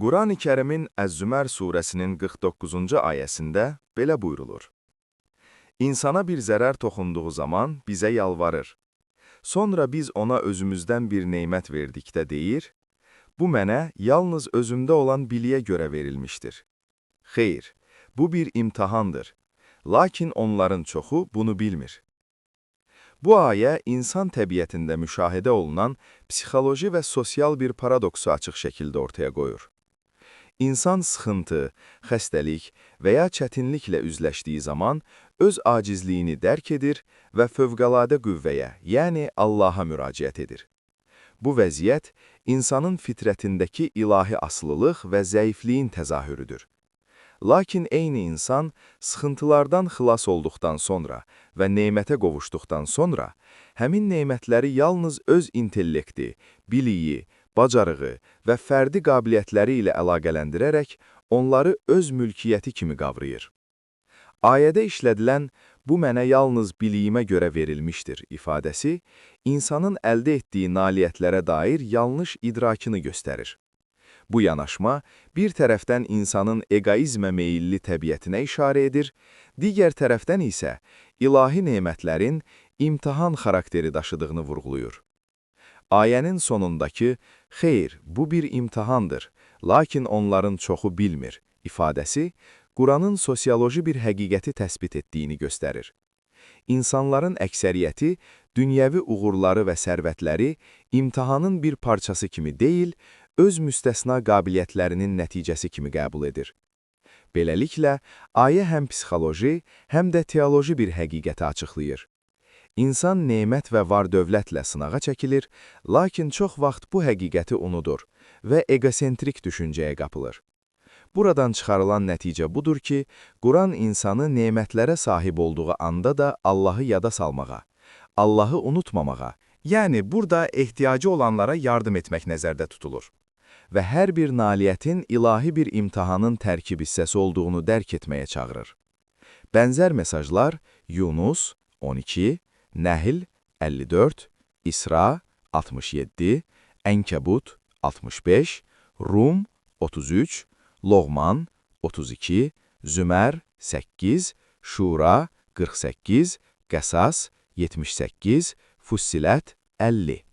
Qurani Kərimin Əz-Zümər surəsinin 49-cu ayəsində belə buyrulur. İnsana bir zərər toxunduğu zaman bizə yalvarır. Sonra biz ona özümüzdən bir neymət verdikdə deyir, bu mənə yalnız özümdə olan biliyə görə verilmişdir. Xeyr, bu bir imtahandır. Lakin onların çoxu bunu bilmir. Bu ayə insan təbiətində müşahidə olunan psixoloji və sosial bir paradoksu açıq şəkildə ortaya qoyur. İnsan sıxıntı, xəstəlik və ya çətinliklə üzləşdiyi zaman öz acizliyini dərk edir və fövqəladə qüvvəyə, yəni Allaha müraciət edir. Bu vəziyyət insanın fitrətindəki ilahi asılılıq və zəifliyin təzahürüdür. Lakin eyni insan sıxıntılardan xilas olduqdan sonra və neymətə qovuşduqdan sonra, həmin neymətləri yalnız öz intellekti, biliyi, bacarığı və fərdi qabiliyyətləri ilə əlaqələndirərək onları öz mülkiyyəti kimi qavrayır. Ayədə işlədilən "bu mənə yalnız biliyimə görə verilmişdir" ifadəsi, insanın əldə etdiyi nailiyyətlərə dair yanlış idrakını göstərir. Bu yanaşma, bir tərəfdən insanın eqoizmə meyilli təbiətinə işarə edir, digər tərəfdən isə ilahi nemətlərin imtahan xarakteri daşıdığını vurğulayır. Ayənin sonundakı, "Xeyr, bu bir imtahandır, lakin onların çoxu bilmir" ifadəsi, Quranın sosioloji bir həqiqəti təsbit etdiyini göstərir. İnsanların əksəriyyəti, dünyəvi uğurları və sərvətləri imtahanın bir parçası kimi deyil, öz müstəsna qabiliyyətlərinin nəticəsi kimi qəbul edir. Beləliklə, ayə həm psixoloji, həm də teoloji bir həqiqəti açıqlayır. İnsan nemət və var-dövlətlə sınağa çəkilir, lakin çox vaxt bu həqiqəti unudur və egosentrik düşüncəyə qapılır. Buradan çıxarılan nəticə budur ki, Quran insanı nemətlərə sahib olduğu anda da Allahı yada salmağa, Allahı unutmamağa, yəni burada ehtiyacı olanlara yardım etmək nəzərdə tutulur və hər bir nailiyyətin ilahi bir imtahanın tərkib hissəsi olduğunu dərk etməyə çağırır. Bənzər mesajlar Yunus 12, Nəhl 54, İsra 67, Ənkəbut 65, Rum 33, Loğman 32, Zümər 8, Şura 48, Qəsas 78, Fussilət 50.